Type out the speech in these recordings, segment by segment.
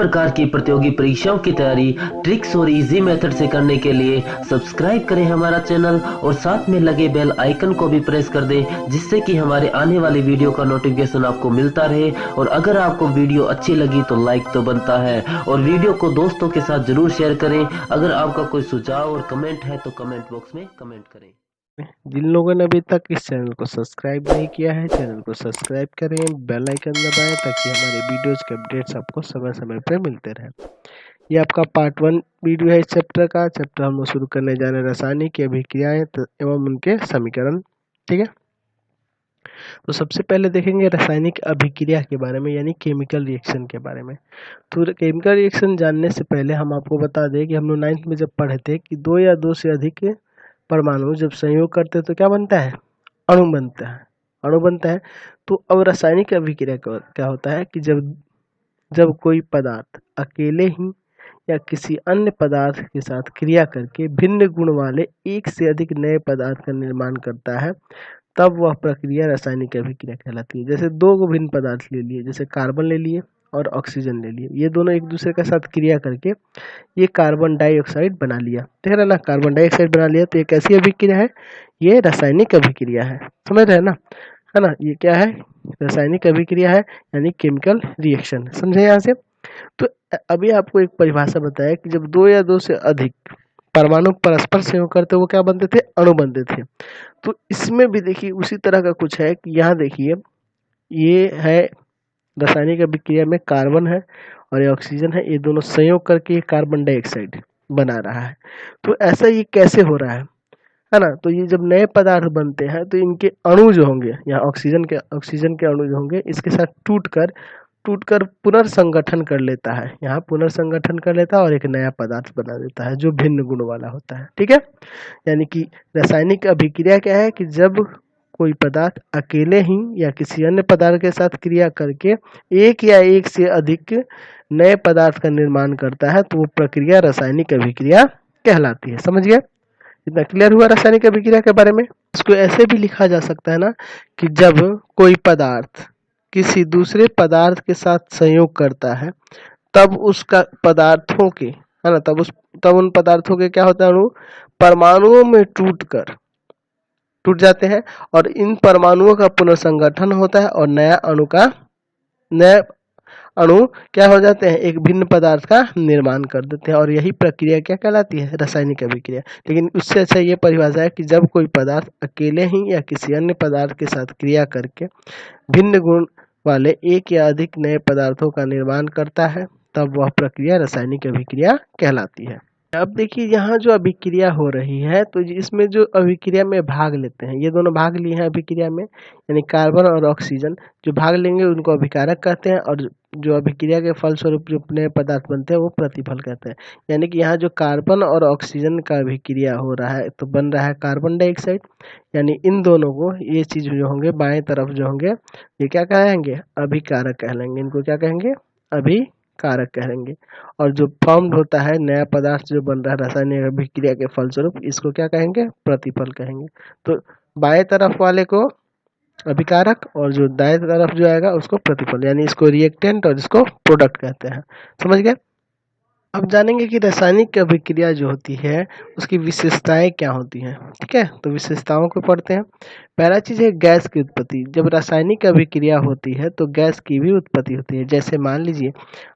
प्रकार की प्रतियोगी परीक्षाओं की तैयारी ट्रिक्स और इजी मेथड से करने के लिए सब्सक्राइब करें हमारा चैनल और साथ में लगे बेल आइकन को भी प्रेस कर दें, जिससे कि हमारे आने वाली वीडियो का नोटिफिकेशन आपको मिलता रहे। और अगर आपको वीडियो अच्छी लगी तो लाइक तो बनता है, और वीडियो को दोस्तों के साथ जरूर शेयर करें। अगर आपका कोई सुझाव और कमेंट है तो कमेंट बॉक्स में कमेंट करें। जिन लोगों ने अभी तक इस चैनल को सब्सक्राइब नहीं किया है, चैनल को सब्सक्राइब करें, बेल आइकन दबाएं ताकि हमारे वीडियोज के अपडेट्स आपको समय समय पर मिलते रहें। ये आपका पार्ट 1 वीडियो है इस चैप्टर का। चैप्टर हम लोग शुरू करने जा रहे हैं रासायनिक अभिक्रियाएं एवं उनके समीकरण। ठीक है, तो सबसे पहले देखेंगे रासायनिक अभिक्रिया के बारे में, यानी केमिकल रिएक्शन के बारे में। तो केमिकल रिएक्शन जानने से पहले हम आपको बता दें कि हम लोग 9th में जब पढ़े थे कि 2 या 2 से अधिक परमाणु जब संयोग करते हैं तो क्या बनता है? अणु बनता है। अणु बनता है। तो अब रासायनिक अभिक्रिया क्या होता है कि जब जब कोई पदार्थ अकेले ही या किसी अन्य पदार्थ के साथ क्रिया करके भिन्न गुण वाले एक से अधिक नए पदार्थ का निर्माण करता है, तब वह प्रक्रिया रासायनिक अभिक्रिया कहलाती है। जैसे 2 भिन्न पदार्थ ले लिए, जैसे कार्बन ले लिए और ऑक्सीजन ले लिए, ये दोनों एक दूसरे के साथ क्रिया करके ये कार्बन डाइऑक्साइड बना लिया। देख रहे ना, कार्बन डाइऑक्साइड बना लिया, तो ये कैसी अभिक्रिया है? ये रासायनिक अभिक्रिया है। समझ रहे हैं ना, है ना? ये क्या है? रासायनिक अभिक्रिया है, यानी केमिकल रिएक्शन। समझे यहाँ से? तो अभी आपको एक परिभाषा बताया कि जब 2 या 2 से अधिक परमाणु परस्पर संयोग करते वो क्या बनते थे? अणु बनते थे। तो इसमें भी देखिए उसी तरह का कुछ है कि यहाँ देखिए ये है रासायनिक अभिक्रिया में कार्बन है और ये ऑक्सीजन है, ये दोनों संयोग करके कार्बन डाइऑक्साइड बना रहा है। तो ऐसा ये कैसे हो रहा है ना? तो ये जब नए पदार्थ बनते हैं तो इनके अणु जो होंगे, यहाँ ऑक्सीजन के अणु जो होंगे इसके साथ टूटकर पुनर्संगठन कर लेता है, यहाँ पुनर्संगठन कर लेता है और एक नया पदार्थ बना देता है जो भिन्न गुण वाला होता है। ठीक है, यानी कि रासायनिक अभिक्रिया क्या है कि जब कोई पदार्थ अकेले ही या किसी अन्य पदार्थ के साथ क्रिया करके एक या एक से अधिक नए पदार्थ का निर्माण करता है, तो वो प्रक्रिया रासायनिक अभिक्रिया कहलाती है। समझ गए? इतना क्लियर हुआ रासायनिक अभिक्रिया के बारे में। इसको ऐसे भी लिखा जा सकता है ना कि जब कोई पदार्थ किसी दूसरे पदार्थ के साथ संयोग करता है, तब उसका पदार्थों के, है ना, तब उन पदार्थों के क्या होता है? अणु परमाणुओं में टूट जाते हैं और इन परमाणुओं का पुनर्संगठन होता है और नया अणु क्या हो जाते हैं? एक भिन्न पदार्थ का निर्माण कर देते हैं, और यही प्रक्रिया क्या कहलाती है? रासायनिक अभिक्रिया। लेकिन उससे अच्छा ये परिभाषा है कि जब कोई पदार्थ अकेले ही या किसी अन्य पदार्थ के साथ क्रिया करके भिन्न गुण वाले एक या अधिक नए पदार्थों का निर्माण करता है, तब वह प्रक्रिया रासायनिक अभिक्रिया कहलाती है। अब देखिए यहाँ जो अभिक्रिया हो रही है, तो इसमें जो अभिक्रिया में भाग लेते हैं, ये दोनों भाग लिए हैं अभिक्रिया में, यानी कार्बन और ऑक्सीजन जो भाग लेंगे उनको अभिकारक कहते हैं, और जो अभिक्रिया के फलस्वरूप जो नए पदार्थ बनते हैं वो प्रतिफल कहते हैं। यानी कि यहाँ जो कार्बन और ऑक्सीजन का अभिक्रिया हो रहा है तो बन रहा है कार्बन डाइऑक्साइड, यानी इन दोनों को, ये चीज जो होंगे बाएं तरफ जो होंगे, ये क्या कहेंगे? अभिकारक कहलाएंगे। इनको क्या कहेंगे? अभिकारक कहेंगे। और जो फॉर्म्ड होता है नया पदार्थ जो बन रहा है रासायनिक अभिक्रिया के फलस्वरूप, इसको क्या कहेंगे? प्रतिफल कहेंगे। तो बाएं तरफ वाले को अभिकारक और जो दाएं तरफ जो आएगा उसको प्रतिफल, यानी इसको रिएक्टेंट और इसको प्रोडक्ट कहते हैं। समझ गए? अब जानेंगे कि रासायनिक अभिक्रिया जो होती है उसकी विशेषताएं क्या होती हैं। ठीक है, तो विशेषताओं को पढ़ते हैं। पहला चीज है गैस की उत्पत्ति। जब रासायनिक अभिक्रिया होती है तो गैस की भी उत्पत्ति होती है। जैसे मान लीजिए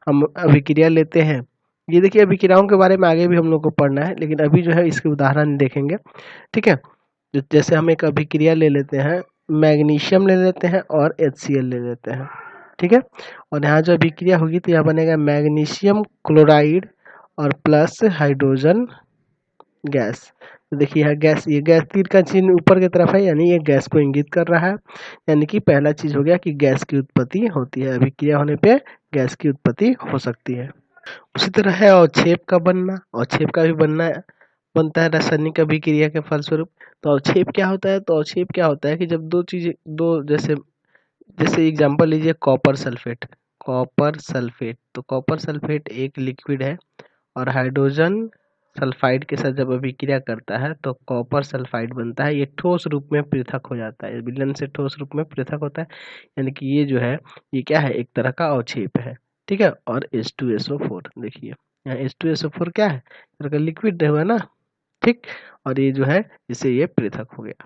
हम अभिक्रिया लेते हैं, ये देखिए अभिक्रियाओं के बारे में आगे भी हम लोग को पढ़ना है, लेकिन अभी जो है इसके उदाहरण देखेंगे। ठीक है, जैसे हम एक अभिक्रिया ले लेते हैं, मैग्नीशियम ले लेते हैं और HCl ले लेते हैं। ठीक है, और यहाँ जो अभिक्रिया होगी तो यहाँ बनेगा मैग्नीशियम क्लोराइड और प्लस हाइड्रोजन गैस। तो देखिए यहाँ गैस, ये गैस तीर का चिन्ह ऊपर की तरफ है, यानी ये गैस को इंगित कर रहा है। यानी कि पहला चीज हो गया कि गैस की उत्पत्ति होती है, अभिक्रिया होने पे गैस की उत्पत्ति हो सकती है। उसी तरह है अवक्षेप का बनना। अवक्षेप का भी बनता है रासायनिक अभिक्रिया के फलस्वरूप। तो अवक्षेप क्या होता है? तो अवक्षेप क्या होता है कि जब जैसे एग्जांपल लीजिए कॉपर सल्फेट। तो कॉपर सल्फेट एक लिक्विड है और हाइड्रोजन सल्फाइड के साथ जब अभिक्रिया करता है तो कॉपर सल्फाइड बनता है। ये ठोस रूप में पृथक हो जाता है, विलयन से ठोस रूप में पृथक होता है। यानी कि ये जो है ये क्या है? एक तरह का अवक्षेप है। ठीक है, और H2SO4 देखिए यहाँ H2SO4 क्या है, अगर लिक्विड हुआ ना, ठीक, और ये जो है इससे ये पृथक हो गया,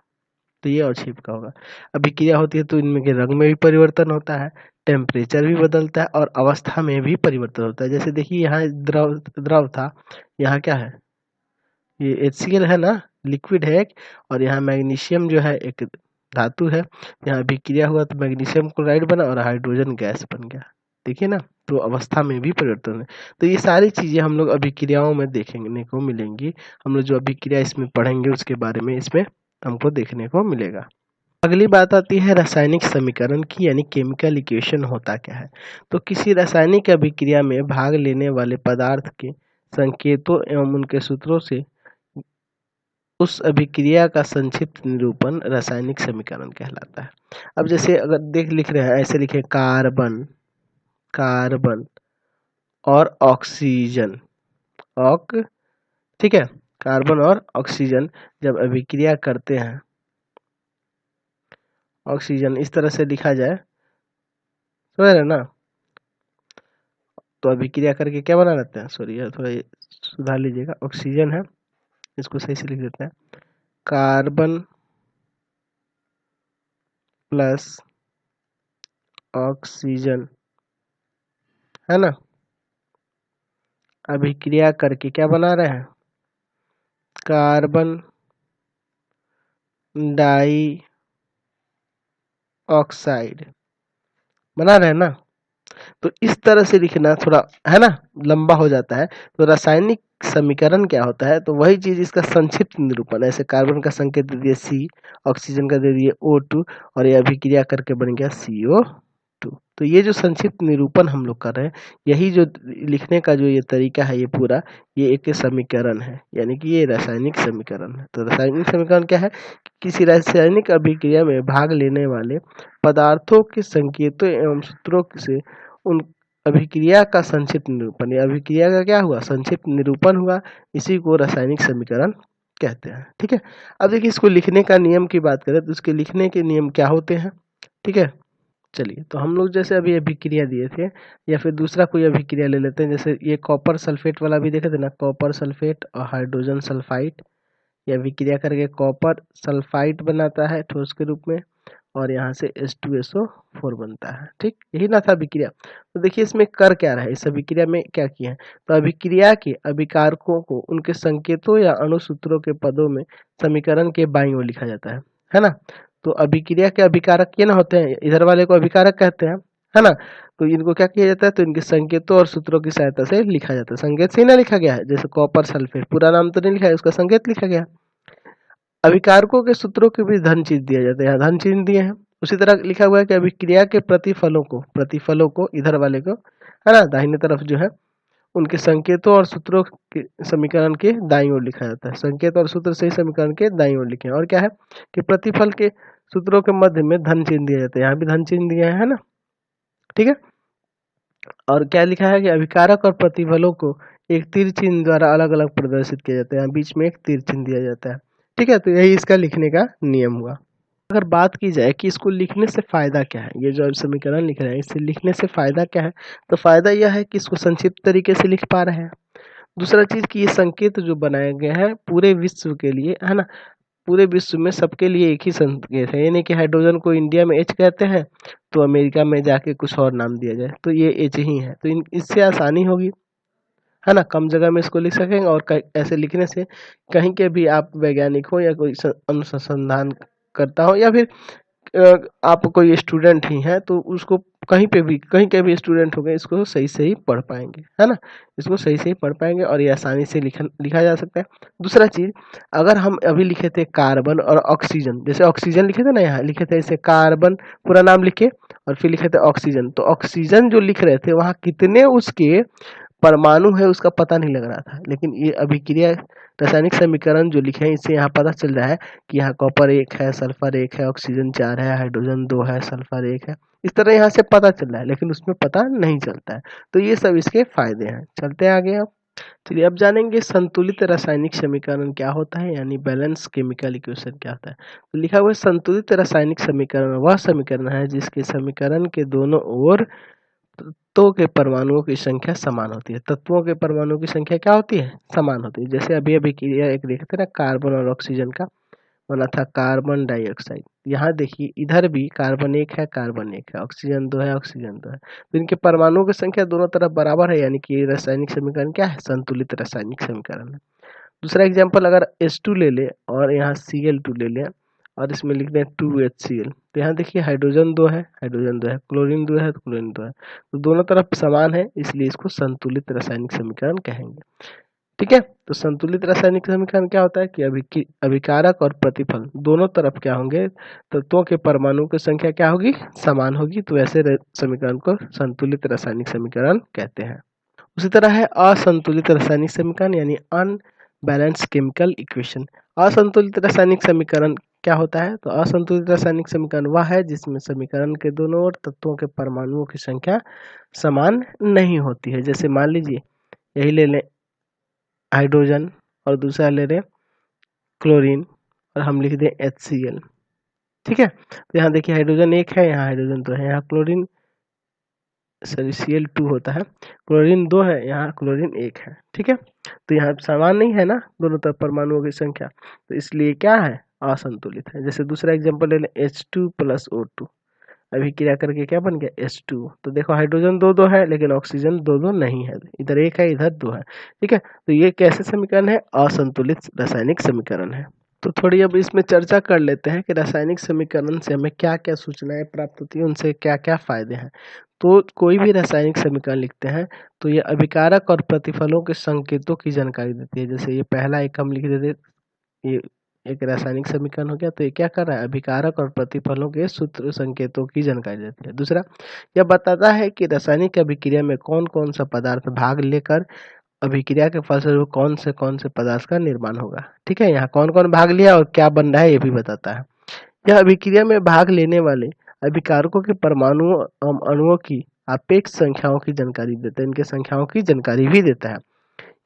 तो ये अवक्षेप का होगा। अभिक्रिया होती है तो इनमें के रंग में भी परिवर्तन होता है, टेम्परेचर भी बदलता है और अवस्था में भी परिवर्तन होता है। जैसे देखिए यहाँ द्रव द्रव था, यहाँ क्या है, ये HCl है ना, लिक्विड है एक, और यहाँ मैग्नीशियम जो है एक धातु है, यहाँ अभिक्रिया हुआ तो मैग्नीशियम क्लोराइड बना और हाइड्रोजन गैस बन गया, देखिए ना, तो अवस्था में भी परिवर्तन है। तो ये सारी चीजें हम लोग अभिक्रियाओं में देखने को मिलेंगी, हम लोग जो अभिक्रिया इसमें पढ़ेंगे उसके बारे में इसमें हमको देखने को मिलेगा। अगली बात आती है रासायनिक समीकरण की, यानी केमिकल इक्वेशन होता क्या है। तो किसी रासायनिक अभिक्रिया में भाग लेने वाले पदार्थ के संकेतों एवं उनके सूत्रों से उस अभिक्रिया का संक्षिप्त निरूपण रासायनिक समीकरण कहलाता है। अब जैसे अगर लिख रहे हैं, ऐसे लिखे कार्बन, कार्बन और ऑक्सीजन, ठीक है, कार्बन और ऑक्सीजन जब अभिक्रिया करते हैं, ऑक्सीजन इस तरह से लिखा जाए, समझ रहे ना, तो अभिक्रिया करके क्या बना लेते हैं, सॉरी थोड़ा सुधार लीजिएगा, ऑक्सीजन है, इसको सही से लिख देते हैं, कार्बन प्लस ऑक्सीजन, है ना, अभिक्रिया करके क्या बना रहे हैं, कार्बन डाई ऑक्साइड बना रहे हैं ना। तो इस तरह से लिखना थोड़ा है ना लंबा हो जाता है। तो रासायनिक समीकरण क्या होता है, तो वही चीज इसका संक्षिप्त निरूपण, ऐसे कार्बन का संकेत दे दिए C, ऑक्सीजन का दे दिए O2 और ये अभिक्रिया करके बन गया CO2। तो ये जो संक्षिप्त निरूपण हम लोग कर रहे हैं, यही जो लिखने का जो ये तरीका है, ये पूरा ये एक समीकरण है, यानी कि ये रासायनिक समीकरण है। तो रासायनिक समीकरण क्या है, किसी रासायनिक अभिक्रिया में भाग लेने वाले पदार्थों के संकेतों एवं सूत्रों से उन अभिक्रिया का संक्षिप्त निरूपण, या अभिक्रिया का क्या हुआ, संक्षिप्त निरूपण हुआ, इसी को रासायनिक समीकरण कहते हैं। ठीक है, अब देखिए इसको लिखने का नियम की बात करें तो इसके लिखने के नियम क्या होते हैं। ठीक है, चलिए तो हम लोग जैसे अभी अभिक्रिया दिए थे, या फिर दूसरा कोई अभिक्रिया ले लेते हैं, जैसे ये कॉपर सल्फेट वाला भी देखे थे ना, कॉपर सल्फेट और हाइड्रोजन सल्फाइड, ये अभिक्रिया करके कॉपर सल्फाइड बनाता है ठोस के रूप में, और यहाँ से H2SO4 बनता है। ठीक, यही ना था अभिक्रिया। तो देखिए इसमें कर क्या रहा है, इस अभिक्रिया में क्या किया है, तो अभिक्रिया के अभिकारकों को उनके संकेतों या अणुसूत्रों के पदों में समीकरण के बाईं ओर लिखा जाता है ना। तो अभिक्रिया के अभिकारक ये ना होते हैं, इधर वाले को अभिकारक कहते हैं, है ना। तो इनको क्या किया जाता है, तो इनके संकेतों और सूत्रों की सहायता से लिखा जाता है। संकेत से ही ना लिखा गया है, जैसे कॉपर सल्फेट पूरा नाम तो नहीं लिखा है, उसका संकेत लिखा गया। अभिकारकों के सूत्रों के भी धन चिन्ह दिया जाता है, यहाँ धन चिन्ह दिए हैं। उसी तरह लिखा हुआ है कि अभिक्रिया के प्रतिफलों को इधर वाले को, है ना, दाहिने तरफ जो है उनके संकेतों और सूत्रों के समीकरण के दाईं ओर लिखा जाता है। संकेत और सूत्र सही समीकरण के दाईं ओर लिखे, और क्या है कि प्रतिफल के सूत्रों के मध्य में धन चिन्ह दिया जाता है, यहाँ भी धन चिन्ह दिया है ना। ठीक है, और क्या लिखा है कि अभिकारक और प्रतिफलों को एक तीर चिन्ह द्वारा अलग अलग प्रदर्शित किया जाता है, यहाँ बीच में एक तीर चिन्ह दिया जाता है। ठीक है, तो यही इसका लिखने का नियम हुआ। अगर बात की जाए कि इसको लिखने से फायदा क्या है, ये जो समीकरण लिख रहे हैं इससे लिखने से फायदा क्या है, तो फायदा यह है कि इसको संक्षिप्त तरीके से लिख पा रहे हैं। दूसरा चीज कि ये संकेत जो बनाए गए हैं पूरे विश्व के लिए, है ना, पूरे विश्व में सबके लिए एक ही संकेत है, यानी कि हाइड्रोजन को इंडिया में H कहते हैं तो अमेरिका में जाके कुछ और नाम दिया जाए तो ये H ही है। तो इससे आसानी होगी, है ना, कम जगह में इसको लिख सकेंगे। और ऐसे लिखने से कहीं के भी आप वैज्ञानिक हो या कोई अनुसंधान करता हो, या फिर आप कोई स्टूडेंट ही हैं तो उसको कहीं के भी स्टूडेंट हो गए इसको सही सही पढ़ पाएंगे, है ना, इसको सही सही पढ़ पाएंगे और ये आसानी से लिखा जा सकता है। दूसरा चीज, अगर हम अभी लिखे थे कार्बन और ऑक्सीजन, जैसे ऑक्सीजन लिखे थे ना, यहाँ लिखे थे ऐसे कार्बन पूरा नाम लिखे और फिर लिखे थे ऑक्सीजन, तो ऑक्सीजन जो लिख रहे थे वहाँ कितने उसके परमाणु है उसका पता नहीं लग रहा था, लेकिन ये अभिक्रिया रासायनिक समीकरण जो लिखे हैं इससे यहाँ पता चल रहा है कि यहाँ कॉपर 1 है, सल्फर 1 है, ऑक्सीजन 4 है, हाइड्रोजन 2 है, सल्फर 1 है। इस तरह यहाँ से पता चल रहा है, लेकिन उसमें पता नहीं चलता है। तो ये सब इसके फायदे हैं। चलते हैं आगे। अब चलिए अब जानेंगे संतुलित रासायनिक समीकरण क्या होता है, यानी बैलेंस केमिकल इक्वेशन क्या होता है। तो लिखा हुआ है संतुलित रासायनिक समीकरण वह समीकरण है जिसके समीकरण के दोनों ओर तत्वों के परमाणुओं की संख्या समान होती है। तत्वों के परमाणुओं की संख्या क्या होती है? समान होती है। जैसे अभी अभी क्रिया एक देखते ना, कार्बन और ऑक्सीजन का बना था कार्बन डाइऑक्साइड। यहाँ देखिए इधर भी कार्बन एक है, कार्बन एक है, ऑक्सीजन दो है, ऑक्सीजन दो है। तो इनके परमाणुओं की संख्या दोनों तरफ बराबर है, यानी कि रासायनिक समीकरण क्या है? संतुलित रासायनिक समीकरण है। दूसरा एग्जाम्पल, अगर H2 ले ले और यहाँ Cl2 ले ले और इसमें लिख दें 2HCl, तो यहाँ देखिए हाइड्रोजन दो है, हाइड्रोजन दो है, क्लोरीन दो है, क्लोरीन दो है, तो दोनों तरफ समान है, इसलिए इसको संतुलित रासायनिक समीकरण कहेंगे। ठीक है, तो संतुलित रासायनिक समीकरण क्या होता है कि अभिकारक और प्रतिफल दोनों तरफ क्या होंगे? तत्वों के परमाणुओं की संख्या क्या होगी? समान होगी। तो ऐसे समीकरण को संतुलित रासायनिक समीकरण कहते हैं। उसी तरह है असंतुलित रासायनिक समीकरण, यानी अनबैलेंस्ड केमिकल इक्वेशन। असंतुलित रासायनिक समीकरण क्या होता है? तो असंतुलित रासायनिक समीकरण वह है जिसमें समीकरण के दोनों ओर तत्वों के परमाणुओं की संख्या समान नहीं होती है। जैसे मान लीजिए यही ले लें हाइड्रोजन और दूसरा ले लें क्लोरीन और हम लिख दें HCl। ठीक है, तो यहाँ देखिए हाइड्रोजन एक है, यहाँ हाइड्रोजन दो है, यहाँ क्लोरीन सॉरी Cl2 होता है, क्लोरीन दो है, यहाँ क्लोरीन एक है। ठीक है, तो यहाँ समान नहीं है ना दोनों तरफ परमाणुओं की संख्या, तो इसलिए क्या है? असंतुलित है। जैसे दूसरा एग्जांपल ले लें H2 + O2, अभी क्रिया करके क्या बन गया? H2। तो देखो हाइड्रोजन दो दो है लेकिन ऑक्सीजन दो दो नहीं है, इधर एक है इधर दो है। ठीक है, तो ये कैसे समीकरण है? असंतुलित रासायनिक समीकरण है। तो थोड़ी अब इसमें चर्चा कर लेते हैं कि रासायनिक समीकरण से हमें क्या क्या सूचनाएं प्राप्त होती है, उनसे क्या क्या फायदे हैं। तो कोई भी रासायनिक समीकरण लिखते हैं तो ये अभिकारक और प्रतिफलों के संकेतों की जानकारी देती है। जैसे ये पहला एक हम लिख देते, ये एक रासायनिक समीकरण हो गया, तो ये क्या कर रहा है? अभिकारक और प्रतिफलों के सूत्र संकेतों की जानकारी देती है। दूसरा, यह बताता है कि रासायनिक अभिक्रिया में कौन कौन सा पदार्थ भाग लेकर अभिक्रिया के फलस्वरूप कौन से पदार्थ का निर्माण होगा। ठीक है, यहाँ कौन कौन भाग लिया और क्या बन रहा है ये भी बताता है। यह अभिक्रिया में भाग लेने वाले अभिकारकों के परमाणुओं अणुओं की सापेक्ष संख्याओं की जानकारी देता है, इनके संख्याओं की जानकारी भी देता है।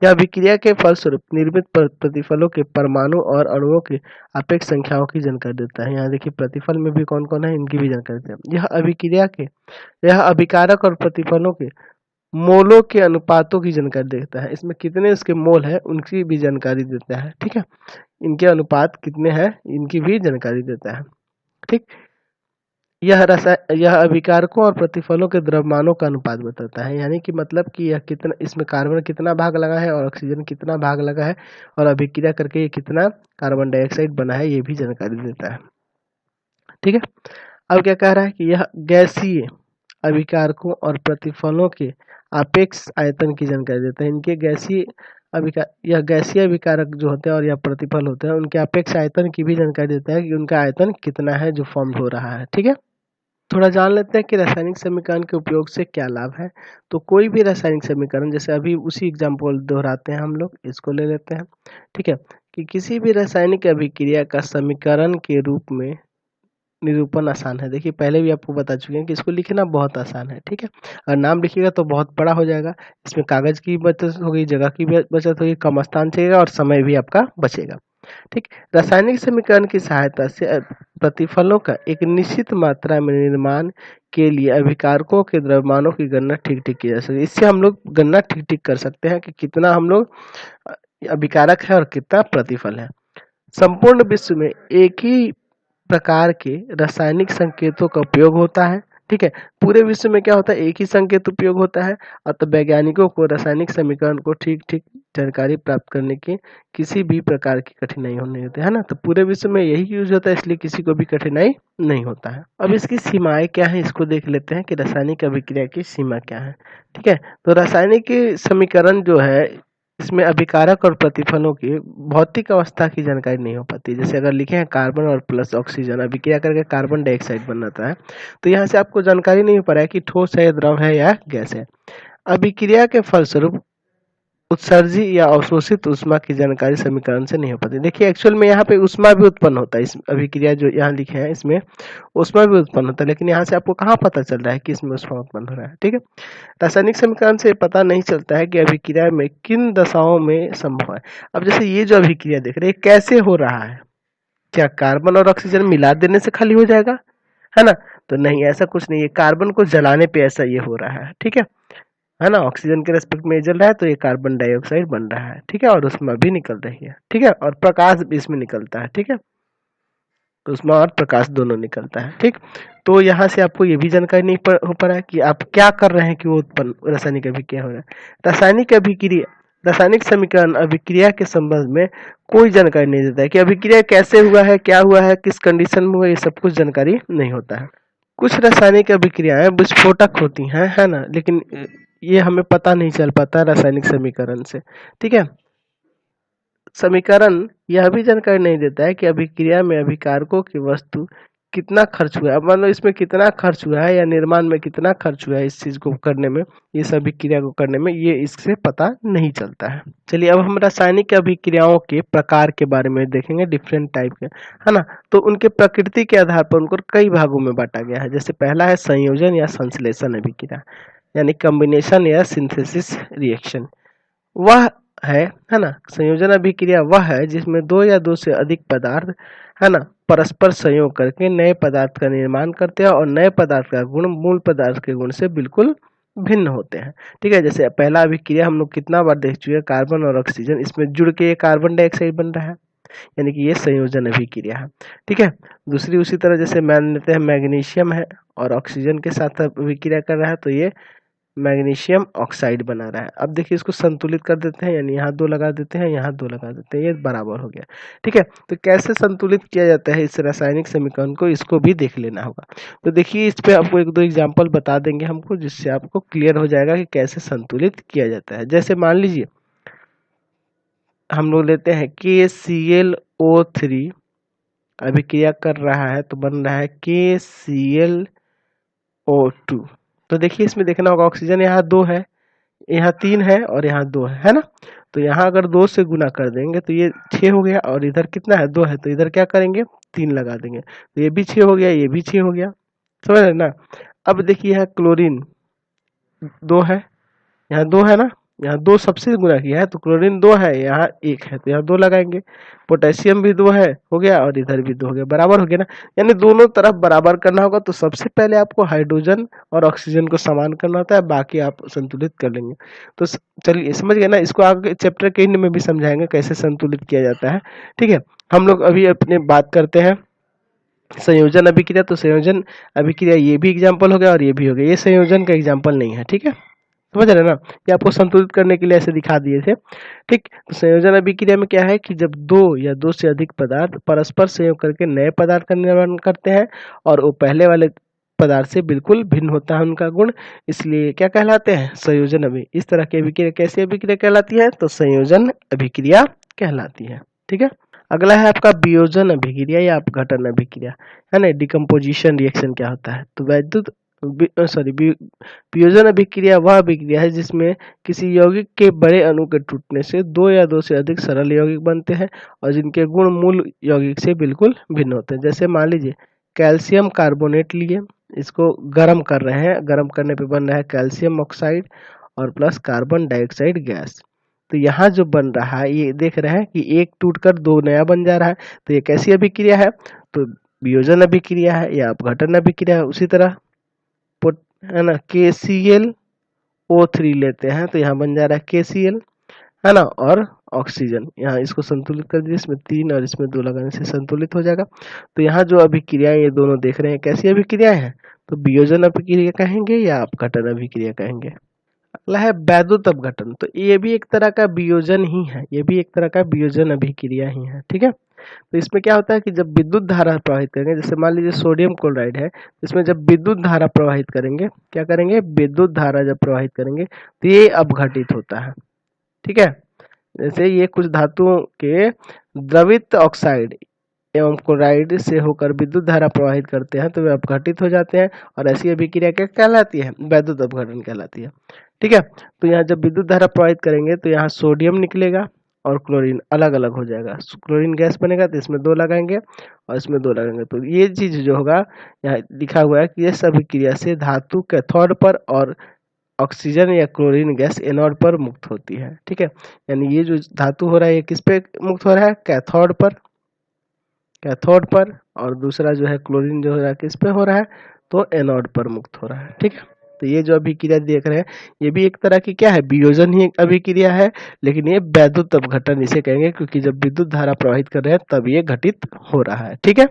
यह अभिक्रिया के फलस्वरूप निर्मित प्रतिफलों के परमाणु और अणुओं की सापेक्ष संख्याओं की जानकारी देता है। यहाँ देखिए प्रतिफल में भी कौन कौन है, इनकी भी जानकारी देता है। यह अभिकारक और प्रतिफलों के मोलों के अनुपातों की जानकारी देता है, इसमें कितने इसके मोल है उनकी भी जानकारी देता है। ठीक है, इनके अनुपात कितने हैं इनकी भी जानकारी देता है। ठीक, यह अभिकारकों और प्रतिफलों के द्रव्यमानों का अनुपात बताता है, यानी कि मतलब कि यह कितना, इसमें कार्बन कितना भाग लगा है और ऑक्सीजन कितना भाग लगा है और अभिक्रिया करके ये कितना कार्बन डाइऑक्साइड बना है, ये भी जानकारी देता है। ठीक है, अब क्या कह रहा है कि यह गैसीय अभिकारकों और प्रतिफलों के सापेक्ष आयतन की जानकारी देता है। इनके गैसीय अभिकारक जो होते हैं और या प्रतिफल होते हैं उनके सापेक्ष आयतन की भी जानकारी देता है कि उनका आयतन कितना है जो फॉर्म हो रहा है। ठीक है, थोड़ा जान लेते हैं कि रासायनिक समीकरण के उपयोग से क्या लाभ है। तो कोई भी रासायनिक समीकरण, जैसे अभी उसी एग्जाम्पल दोहराते हैं हम लोग, इसको ले लेते हैं। ठीक है, कि किसी भी रासायनिक अभिक्रिया का समीकरण के रूप में निरूपण आसान है। देखिए पहले भी आपको बता चुके हैं कि इसको लिखना बहुत आसान है। ठीक है, और नाम लिखिएगा तो बहुत बड़ा हो जाएगा, इसमें कागज की बचत होगी, जगह की बचत होगी, कम स्थान चाहिएगा और समय भी आपका बचेगा। ठीक, रासायनिक समीकरण की सहायता से प्रतिफलों का एक निश्चित मात्रा में निर्माण के लिए अभिकारकों के द्रव्यमानों की गणना ठीक ठीक की जा सकती है। इससे हम लोग गणना ठीक ठीक कर सकते हैं कि कितना हम लोग अभिकारक है और कितना प्रतिफल है। संपूर्ण विश्व में एक ही प्रकार के रासायनिक संकेतों का उपयोग होता है। ठीक है, पूरे विश्व में क्या होता है? एक ही संकेत उपयोग होता है, अतः वैज्ञानिकों को रासायनिक समीकरण को ठीक ठीक जानकारी प्राप्त करने की किसी भी प्रकार की कठिनाई नहीं होती है ना। तो पूरे विश्व में यही यूज होता है, इसलिए किसी को भी कठिनाई नहीं होता है। अब इसकी सीमाएं क्या है, इसको देख लेते हैं कि रासायनिक अभिक्रिया की सीमा क्या है। ठीक है, तो रासायनिक समीकरण जो है इसमें अभिकारक और प्रतिफलों की भौतिक अवस्था की जानकारी नहीं हो पाती। जैसे अगर लिखे हैं कार्बन और प्लस ऑक्सीजन अभिक्रिया करके कार्बन डाइऑक्साइड बनाता है, तो यहाँ से आपको जानकारी नहीं हो पा रहा है कि ठोस है, द्रव है या गैस है। अभिक्रिया के फलस्वरूप उत्सर्जित या अवशोषित ऊष्मा की जानकारी समीकरण से नहीं हो पाती। देखिए एक्चुअल में यहाँ पे ऊष्मा भी उत्पन्न होता है, इस अभिक्रिया जो यहाँ लिखे हैं इसमें ऊष्मा भी उत्पन्न होता है, लेकिन यहाँ से आपको कहाँ पता चल रहा है कि इसमें ऊष्मा उत्पन्न हो रहा है। ठीक है, रासायनिक समीकरण से पता नहीं चलता है कि अभिक्रिया में किन दशाओं में संभव है। अब जैसे ये जो अभिक्रिया देख रहे हैं कैसे हो रहा है, क्या कार्बन और ऑक्सीजन मिला देने से खाली हो जाएगा? है ना। तो नहीं, ऐसा कुछ नहीं है, कार्बन को जलाने पे ऐसा ये हो रहा है, ठीक है ना। ऑक्सीजन के रेस्पेक्ट में जल रहा है तो ये कार्बन डाइऑक्साइड बन रहा है, ठीक है, और उसमें भी निकल रही है, ठीक है, और प्रकाश भी इसमें निकलता है, ठीक है, तो उसमें और प्रकाश दोनों निकलता है, ठीक। तो यहाँ से आपको ये भी जानकारी नहीं हो पा रहा है कि आप क्या कर रहे हैं कि वो उत्पन्न रासायनिक अभिक्रिया हो रहा है। रासायनिक अभिक्रिया, रासायनिक समीकरण अभिक्रिया के संबंध में कोई जानकारी नहीं देता है कि अभिक्रिया कैसे हुआ है, किस कंडीशन में हुआ, ये सब कुछ जानकारी नहीं होता है। कुछ रासायनिक अभिक्रियाएं विस्फोटक होती हैं, है ना, लेकिन ये हमें पता नहीं चल पाता रासायनिक समीकरण से, ठीक है। समीकरण यह भी जानकारी नहीं देता है कि अभिक्रिया में अभिकारकों की वस्तु कितना खर्च हुआ है, मान लो इसमें कितना खर्च हुआ है या निर्माण में कितना खर्च हुआ है इस चीज को करने में, इस अभिक्रिया को करने में, ये इससे पता नहीं चलता है। चलिए अब हम रासायनिक अभिक्रियाओं के प्रकार के बारे में देखेंगे, डिफरेंट टाइप के, है ना। तो उनके प्रकृति के आधार पर उनको कई भागों में बांटा गया है। जैसे पहला है संयोजन या संश्लेषण अभिक्रिया, यानी कॉम्बिनेशन या सिंथेसिस रिएक्शन। वह है ना, संयोजन अभिक्रिया वह है जिसमें दो या दो से अधिक पदार्थ, है ना, परस्पर संयोग करके नए पदार्थ का निर्माण करते हैं और नए पदार्थ का गुण मूल पदार्थ के गुण से बिल्कुल भिन्न होते हैं, ठीक है। जैसे पहला अभिक्रिया हम लोग कितना बार देख चुके हैं, कार्बन और ऑक्सीजन, इसमें जुड़ के ये कार्बन डाइऑक्साइड बन रहा है, यानी कि ये संयोजन अभिक्रिया है, ठीक है। दूसरी उसी तरह जैसे मान लेते हैं मैग्नीशियम है और ऑक्सीजन के साथ अभिक्रिया कर रहा है, तो ये मैग्नीशियम ऑक्साइड बना रहा है। अब देखिए इसको संतुलित कर देते हैं, यानी यहाँ 2 लगा देते हैं, यहाँ 2 लगा देते हैं, ये बराबर हो गया, ठीक है। तो कैसे संतुलित किया जाता है इस रासायनिक समीकरण को, इसको भी देख लेना होगा। तो देखिए इस पे आपको 1-2 एग्जाम्पल बता देंगे हमको, जिससे आपको क्लियर हो जाएगा कि कैसे संतुलित किया जाता है। जैसे मान लीजिए हम लोग लेते हैं KClO3 अभिक्रिया कर रहा है तो बन रहा है KClO2। तो देखिए इसमें देखना होगा, ऑक्सीजन यहाँ 2 है, यहाँ 3 है और यहाँ 2 है ना। तो यहाँ अगर 2 से गुना कर देंगे तो ये 6 हो गया, और इधर कितना है, 2 है, तो इधर क्या करेंगे, 3 लगा देंगे, तो ये भी 6 हो गया, ये भी 6 हो गया, समझ रहे ना। अब देखिए यहाँ क्लोरीन 2 है, यहाँ 2 है ना, यहाँ 2 सबसे गुना किया है तो क्लोरीन 2 है, यहाँ 1 है, तो यहाँ 2 लगाएंगे। पोटेशियम भी 2 है, हो गया, और इधर भी 2 हो गया, बराबर हो गया ना। यानी दोनों तरफ बराबर करना होगा, तो सबसे पहले आपको हाइड्रोजन और ऑक्सीजन को समान करना होता है, बाकी आप संतुलित कर लेंगे। तो चलिए समझ गए ना, इसको आगे चैप्टर के एंड में भी समझाएंगे कैसे संतुलित किया जाता है, ठीक है। हम लोग अभी अपने बात करते हैं संयोजन अभिक्रिया। तो संयोजन अभिक्रिया ये भी एग्जाम्पल हो गया और ये भी हो गया, ये संयोजन का एग्जाम्पल नहीं है, ठीक है, समझ रहे ना। ये आपको संतुलित करने के लिए ऐसे दिखा दिए थे, ठीक। तो संयोजन अभिक्रिया में क्या है कि जब 2 या 2 से अधिक पदार्थ परस्पर संयोग करके नए पदार्थ का निर्माण करते हैं और वो पहले वाले पदार्थ से बिल्कुल भिन्न होता है उनका गुण, इसलिए क्या कहलाते हैं, संयोजन अभिक्रिया। इस तरह की अभिक्रिया कैसी अभिक्रिया कहलाती है, तो संयोजन अभिक्रिया कहलाती है, ठीक है। अगला है आपका वियोजन अभिक्रिया या अपघटन अभिक्रिया, है ना, डिकम्पोजिशन रिएक्शन क्या होता है। तो वियोजन अभिक्रिया वह अभिक्रिया है जिसमें किसी यौगिक के बड़े अणु के टूटने से 2 या 2 से अधिक सरल यौगिक बनते हैं और जिनके गुण मूल यौगिक से बिल्कुल भिन्न होते हैं। जैसे मान लीजिए कैल्शियम कार्बोनेट लिए, इसको गर्म कर रहे हैं, गर्म करने पे बन रहा है कैल्शियम ऑक्साइड और प्लस कार्बन डाइऑक्साइड गैस। तो यहाँ जो बन रहा है ये देख रहे हैं कि एक टूटकर 2 नया बन जा रहा है, तो ये कैसी अभिक्रिया है, तो वियोजन अभिक्रिया है या अपघटन अभिक्रिया है। उसी तरह है ना KClO3 लेते हैं तो यहाँ बन जा रहा है KCl, है ना, और ऑक्सीजन, यहाँ इसको संतुलित कर दीजिए, इसमें 3 और इसमें 2 लगाने से संतुलित हो जाएगा। तो यहाँ जो अभिक्रियाएं ये दोनों देख रहे हैं कैसी अभिक्रियाएं हैं, तो वियोजन अभिक्रिया कहेंगे या अपघटन अभिक्रिया कहेंगे। अगला है वैद्युत अपघटन। तो ये भी एक तरह का वियोजन ही है, ये भी एक तरह का वियोजन अभिक्रिया ही है, ठीक है। तो इसमें क्या होता है कि जब विद्युत धारा प्रवाहित करेंगे, जैसे मान लीजिए सोडियम क्लोराइड है, इसमें जब विद्युत धारा प्रवाहित करेंगे, क्या करेंगे, विद्युत धारा जब प्रवाहित करेंगे तो ये अपघटित होता है, ठीक है। जैसे ये कुछ धातुओं के द्रवित ऑक्साइड एवं क्लोराइड से होकर विद्युत धारा प्रवाहित करते हैं तो वे अपघटित हो जाते हैं, और ऐसी अभिक्रिया क्या कहलाती है, वैद्युत अपघटन कहलाती है, ठीक है। तो यहाँ जब विद्युत धारा प्रवाहित करेंगे तो यहाँ सोडियम निकलेगा और क्लोरीन अलग अलग हो जाएगा, क्लोरीन गैस बनेगा, तो इसमें 2 लगाएंगे और इसमें 2 लगाएंगे, तो ये चीज जो होगा यहाँ लिखा हुआ है कि ये सभी क्रिया से धातु कैथोड पर और ऑक्सीजन या क्लोरीन गैस एनोड पर मुक्त होती है, ठीक है। यानी ये जो धातु हो रहा है ये किस पे मुक्त हो रहा है, कैथोड पर, कैथोड पर, और दूसरा जो है क्लोरीन जो है किस पे हो रहा है, तो एनोड पर मुक्त हो रहा है। ठीक है, तो ये जो अभिक्रिया देख रहे हैं ये भी एक तरह की क्या है, वियोजन ही एक अभिक्रिया है, लेकिन ये वैद्युत अपघटन इसे कहेंगे, क्योंकि जब विद्युत धारा प्रवाहित कर रहे हैं तब ये घटित हो रहा है। ठीक है,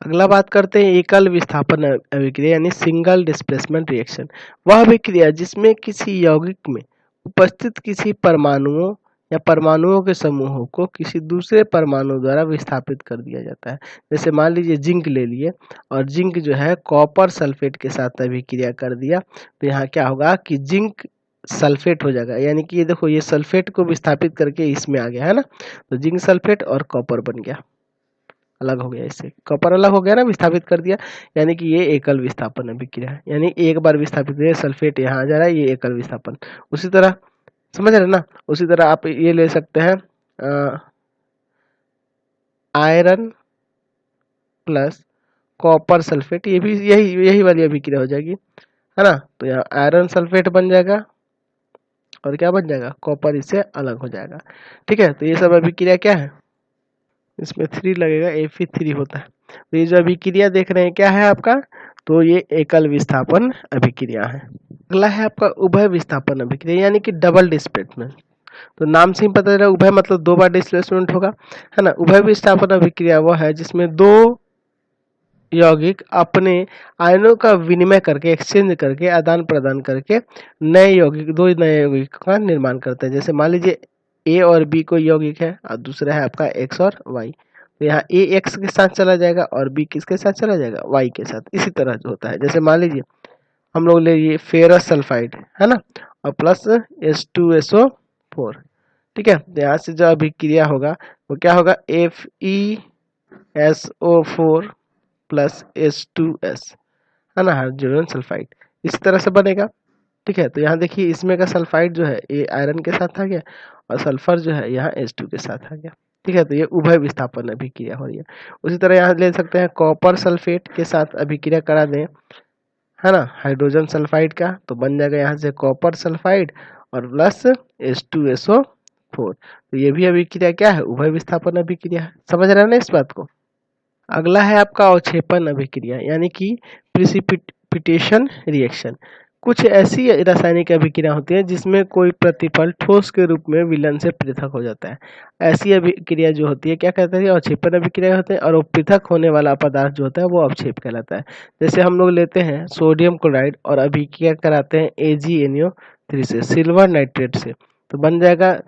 अगला बात करते हैं एकल विस्थापन अभिक्रिया यानी सिंगल डिस्प्लेसमेंट रिएक्शन। वह अभिक्रिया जिसमें किसी यौगिक में उपस्थित किसी परमाणुओं या परमाणुओं के समूहों को किसी दूसरे परमाणु द्वारा विस्थापित कर दिया जाता है। जैसे मान लीजिए जिंक ले लिए, और जिंक जो है कॉपर सल्फेट के साथ अभिक्रिया कर दिया, तो यहाँ क्या होगा कि जिंक सल्फेट हो जाएगा, यानी कि ये देखो ये सल्फेट को विस्थापित करके इसमें आ गया है ना, तो जिंक सल्फेट और कॉपर बन गया, अलग हो गया, इससे कॉपर अलग हो गया ना, विस्थापित कर दिया, यानी कि ये एकल विस्थापन अभिक्रिया है, यानी एक बार विस्थापित हुए सल्फेट यहाँ आ जा रहा है, ये एकल विस्थापन। उसी तरह समझ रहे ना, उसी तरह आप ये ले सकते हैं आयरन प्लस कॉपर सल्फेट, ये भी यही वाली अभिक्रिया हो जाएगी, है ना, तो यहाँ आयरन सल्फेट बन जाएगा और क्या बन जाएगा, कॉपर इससे अलग हो जाएगा। ठीक है, तो ये सब अभिक्रिया क्या है, इसमें 3 लगेगा, Fe3 होता है। तो ये जो अभिक्रिया देख रहे हैं क्या है आपका, तो ये एकल विस्थापन अभिक्रिया है। अगला है आपका उभय विस्थापन अभिक्रिया यानी कि डबल डिस्प्लेसमेंट। तो नाम से ही पता चल रहा है उभय मतलब 2 बार डिस्प्लेसमेंट होगा, है ना। उभय विस्थापन अभिक्रिया वो है जिसमें 2 यौगिक अपने आयनों का विनिमय करके, एक्सचेंज करके, आदान प्रदान करके दो नए यौगिक का निर्माण करते हैं। जैसे मान लीजिए ए और बी कोई यौगिक है और दूसरा है आपका एक्स और वाई, तो यहाँ ए एक्स के साथ चला जाएगा और बी किसके साथ चला जाएगा, वाई के साथ। इसी तरह जो होता है, जैसे मान लीजिए हम लोग ले लिए फेरस सल्फाइड, है ना, और प्लस H2SO4। ठीक है, तो यहाँ से जो अभिक्रिया होगा वो क्या होगा, FeSO4 प्लस H2S, है ना, हाइड्रोजन सल्फाइड, इस तरह से बनेगा। ठीक है, तो यहाँ देखिए इसमें का सल्फाइड जो है ये आयरन के साथ आ गया और सल्फर जो है यहाँ H2 के साथ आ गया। ठीक है, तो ये उभय विस्थापन अभिक्रिया हो रही है। उसी तरह यहाँ ले सकते हैं कॉपर सल्फेट के साथ अभिक्रिया करा दें, है ना, हाइड्रोजन सल्फाइड का, तो बन जाएगा यहाँ से कॉपर सल्फाइड और प्लस H2SO4। तो ये भी अभिक्रिया क्या है, उभय विस्थापन अभिक्रिया है। समझ रहे हैं ना इस बात को। अगला है आपका अवक्षेपण अभिक्रिया यानी कि प्रिसिपिटेशन रिएक्शन। कुछ ऐसी रासायनिक अभिक्रिया होती है जिसमें कोई प्रतिफल ठोस के रूप में विलयन से पृथक हो जाता है। ऐसी अभिक्रिया जो होती है क्या कहते हैं, अवक्षेपण अभिक्रिया होते हैं, और वो पृथक होने वाला पदार्थ जो होता है वो अवक्षेप कहलाता है। जैसे हम लोग लेते हैं सोडियम क्लोराइड और अभिक्रिया कराते हैं AgNO3 से, सिल्वर नाइट्रेट से, तो बन जाएगा,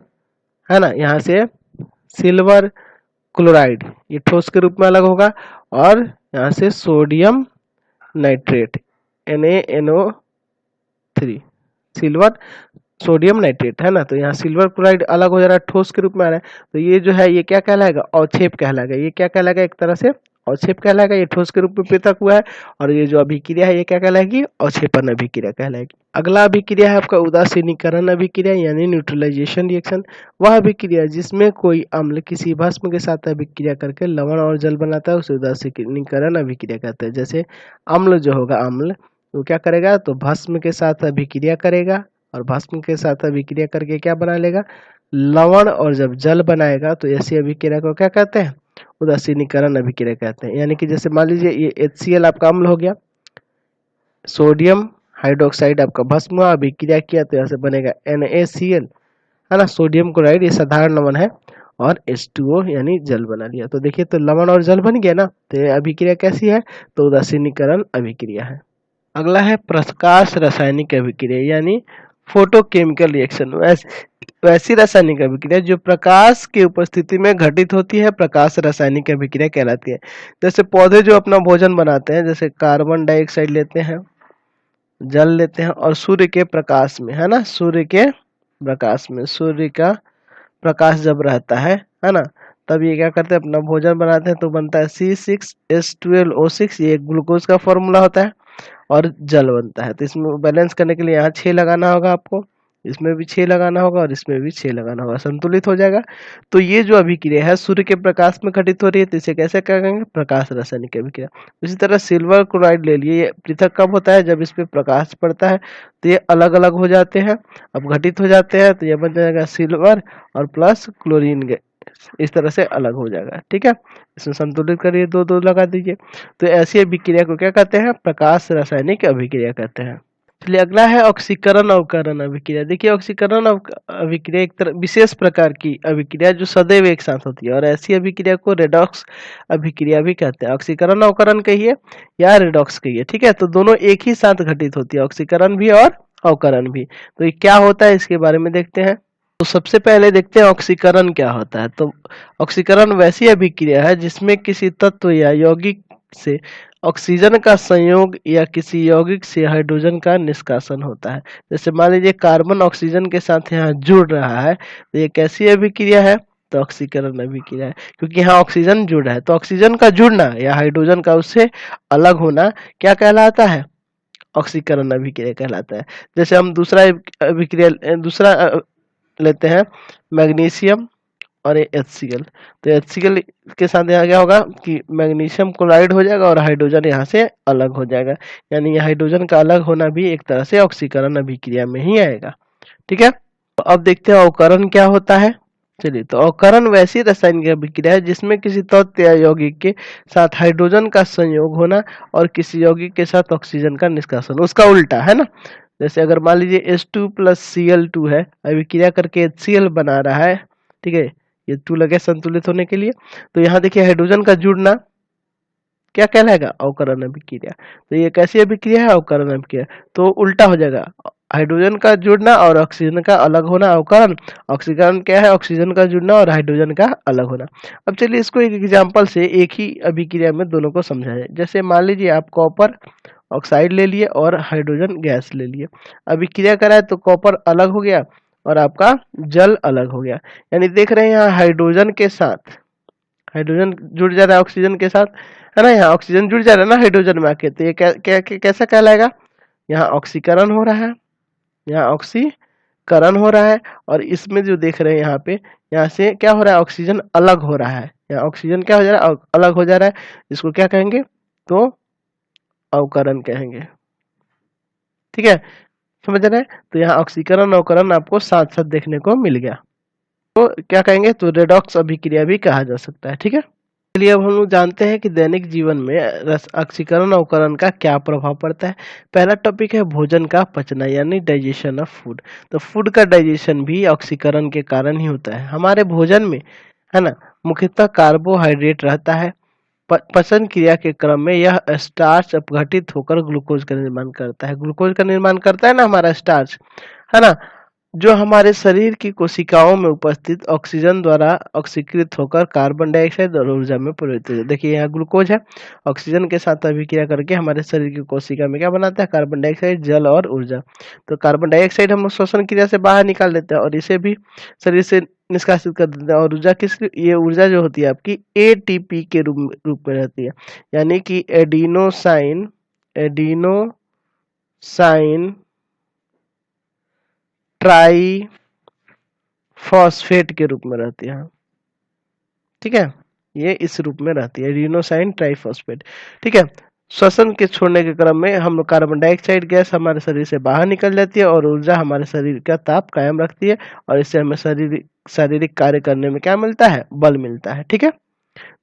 है ना, यहाँ से सिल्वर क्लोराइड, ये ठोस के रूप में अलग होगा, और यहाँ से sodium nitrate NaNO3, silver sodium nitrate, है ना, तो यहाँ सिल्वर क्लोराइड अलग हो जा रहा है, ठोस के रूप में आ रहा है, तो ये जो है ये क्या कहलाएगा, अवक्षेप कहलाएगा। ये क्या कहलाएगा, एक तरह से अवक्षेप कहलाएगा, ये ठोस के रूप में पृथक हुआ है, और ये जो अभिक्रिया है ये क्या कहलाएगी, अवक्षेपण अभिक्रिया कहलाएगी। अगला अभिक्रिया है आपका उदासीनीकरण अभिक्रिया यानी न्यूट्रलाइजेशन रिएक्शन। वह अभिक्रिया जिसमें कोई अम्ल किसी भस्म के साथ अभिक्रिया करके लवण और जल बनाता है उसे उदासीनीकरण अभिक्रिया कहते हैं। जैसे अम्ल जो होगा, अम्ल वो क्या करेगा, तो भस्म के साथ अभिक्रिया करेगा, और भस्म के साथ अभिक्रिया करके क्या बना लेगा, लवण, और जब जल बनाएगा तो ऐसी अभिक्रिया को क्या कहते हैं, उदासीनीकरण अभिक्रिया कहते हैं। यानी कि जैसे मान लीजिए ये HCl आपका अम्ल हो गया, सोडियम हाइड्रोक्साइड आपका भस्म हुआ, अभिक्रिया किया तो यहाँ से बनेगा NaCl, है ना, सोडियम क्लोराइड ये साधारण लवण है, और H2O यानी जल बना लिया। तो देखिए तो लवण और जल बन गया ना, तो ये अभिक्रिया कैसी है, तो उदासीनीकरण अभिक्रिया है। अगला है प्रकाश रासायनिक अभिक्रिया यानी फोटोकेमिकल रिएक्शन। वैसी रासायनिक अभिक्रिया जो प्रकाश की उपस्थिति में घटित होती है प्रकाश रासायनिक अभिक्रिया कहलाती है। जैसे पौधे जो अपना भोजन बनाते हैं, जैसे कार्बन डाइऑक्साइड लेते हैं, जल लेते हैं, और सूर्य के प्रकाश में, है ना, सूर्य के प्रकाश में, सूर्य का प्रकाश जब रहता है ना, तब ये क्या करते हैं, अपना भोजन बनाते हैं, तो बनता है C6H12O6, ये ग्लूकोज का फॉर्मूला होता है, और जल बनता है। तो इसमें बैलेंस करने के लिए यहाँ 6 लगाना होगा आपको, इसमें भी 6 लगाना होगा, और इसमें भी 6 लगाना होगा, संतुलित हो जाएगा। तो ये जो अभिक्रिया है सूर्य के प्रकाश में घटित हो रही है, तो इसे कैसे कहेंगे, प्रकाश रासायनिक अभिक्रिया। इसी तरह सिल्वर क्लोराइड ले लिए, ये पृथक कब होता है, जब इस पे प्रकाश पड़ता है तो ये अलग अलग हो जाते हैं, अब घटित हो जाते हैं, तो ये बन जाएगा सिल्वर और प्लस क्लोरीन इस तरह से अलग हो जाएगा। ठीक है, इसमें संतुलित करिए, दो दो लगा दीजिए। तो ऐसी अभिक्रिया को क्या कहते हैं? प्रकाश रासायनिक अभिक्रिया कहते हैं। चलिए अगला है ऑक्सीकरण अवकरण अभिक्रिया। देखिए ऑक्सीकरण अभिक्रिया एक तरह विशेष प्रकार की अभिक्रिया जो सदैव एक साथ होती है, और ऐसी अभिक्रिया को रेडॉक्स अभिक्रिया भी कहते हैं। ऑक्सीकरण अवकरण कहिए या रेडॉक्स कहिए, ठीक है, तो दोनों एक ही साथ घटित होती है, ऑक्सीकरण भी और अवकरण भी। तो ये क्या होता है इसके बारे में देखते हैं। तो सबसे पहले देखते हैं ऑक्सीकरण क्या होता है। तो ऑक्सीकरण वैसी अभिक्रिया है जिसमें किसी तत्व या यौगिक से ऑक्सीजन का संयोग या किसी यौगिक से हाइड्रोजन का निष्कासन होता है। जैसे मान लीजिए कार्बन ऑक्सीजन के साथ यहाँ जुड़ रहा है, तो ये कैसी अभिक्रिया है? तो ऑक्सीकरण अभिक्रिया है, क्योंकि यहाँ ऑक्सीजन जुड़ रहा है। तो ऑक्सीजन का जुड़ना या हाइड्रोजन का उससे अलग होना क्या कहलाता है? ऑक्सीकरण अभिक्रिया कहलाता है। जैसे हम दूसरा अभिक्रिया लेते हैं, मैग्नीशियम और HCl। तो HCl के साथ यहाँ क्या होगा कि मैग्नीशियम क्लोराइड हो जाएगा और हाइड्रोजन यहाँ से अलग हो जाएगा, यानी हाइड्रोजन का अलग होना भी एक तरह से ऑक्सीकरण अभिक्रिया में ही आएगा। ठीक है, तो अब देखते हैं अवकरण क्या होता है। चलिए, तो अवकरण वैसी रासायनिक अभिक्रिया है जिसमें किसी तत्व या यौगिक के साथ हाइड्रोजन का संयोग होना और किसी यौगिक के साथ ऑक्सीजन का निष्कासन, उसका उल्टा है ना। जैसे अगर मान लीजिए H2 + Cl2 है, अभिक्रिया करके HCl बना रहा है, ठीक है, ये 2 लगे संतुलित होने के लिए। तो यहाँ देखिए हाइड्रोजन का जुड़ना क्या कहलाएगा? अवकरण अभिक्रिया। तो ये कैसी अभिक्रिया है? अवकरण अभिक्रिया। तो उल्टा हो जाएगा, हाइड्रोजन का जुड़ना और ऑक्सीजन का अलग होना अवकरण, ऑक्सीकरण क्या है? ऑक्सीजन का जुड़ना और हाइड्रोजन का अलग होना। अब चलिए इसको एक एग्जाम्पल से एक ही अभिक्रिया में दोनों को समझाएं। जैसे मान लीजिए आप कॉपर ऑक्साइड ले लिए और हाइड्रोजन गैस ले लिए, अभिक्रिया कराए तो कॉपर अलग हो गया और आपका जल अलग हो गया। यानी देख रहे हैं यहाँ हाइड्रोजन के साथ हाइड्रोजन जुड़ जा रहा है ऑक्सीजन के साथ, है ना, यहाँ ऑक्सीजन जुड़ जा रहा है ना हाइड्रोजन में आके। तो ये कैसा कहलाएगा? यहाँ ऑक्सीकरण हो रहा है, यहाँ ऑक्सीकरण हो रहा है, और इसमें जो देख रहे हैं यहाँ पे, यहाँ से क्या हो रहा है? ऑक्सीजन अलग हो रहा है, यहाँ ऑक्सीजन क्या हो जा रहा है? अलग हो जा रहा है। इसको क्या कहेंगे? तो अवकरण कहेंगे। ठीक है, समझ रहे हैं? तो यहाँ ऑक्सीकरण अवकरण आपको साथ साथ देखने को मिल गया, तो क्या कहेंगे? तो रेडॉक्स अभिक्रिया भी कहा जा सकता है। ठीक है, चलिए अब हम लोग जानते हैं कि दैनिक जीवन में ऑक्सीकरण अवकरण का क्या प्रभाव पड़ता है। पहला टॉपिक है भोजन का पचना, यानी डाइजेशन ऑफ फूड। तो फूड का डाइजेशन भी ऑक्सीकरण के कारण ही होता है। हमारे भोजन में, है ना, मुख्यतः कार्बोहाइड्रेट रहता है। पचन क्रिया के क्रम में यह स्टार्च अपघटित होकर ग्लूकोज का निर्माण करता है। ग्लूकोज का निर्माण करता है ना हमारा स्टार्च, है ना, जो हमारे शरीर की कोशिकाओं में उपस्थित ऑक्सीजन द्वारा ऑक्सीकृत होकर कार्बन डाइऑक्साइड और ऊर्जा में परिवर्तित होता है। देखिए यहाँ ग्लूकोज है, ऑक्सीजन के साथ अभिक्रिया करके हमारे शरीर की कोशिका में क्या बनाता है? कार्बन डाइऑक्साइड, जल और ऊर्जा। तो कार्बन डाइऑक्साइड हम श्वसन क्रिया से बाहर निकाल देते हैं और इसे भी शरीर से निष्कासित कर देते हैं, और ऊर्जा ये ऊर्जा जो होती है आपकी ATP के रूप में रहती है, यानी कि एडिनोसाइन ट्राई फॉस्फेट के रूप में रहती है। ठीक है, ये इस रूप में रहती है, एडिनोसाइन ट्राइफॉस्फेट। ठीक है, श्वसन के छोड़ने के क्रम में हम कार्बन डाइऑक्साइड गैस हमारे शरीर से बाहर निकल जाती है और ऊर्जा हमारे शरीर का ताप कायम रखती है, और इससे हमें शारीरिक कार्य करने में क्या मिलता है? बल मिलता है। ठीक है,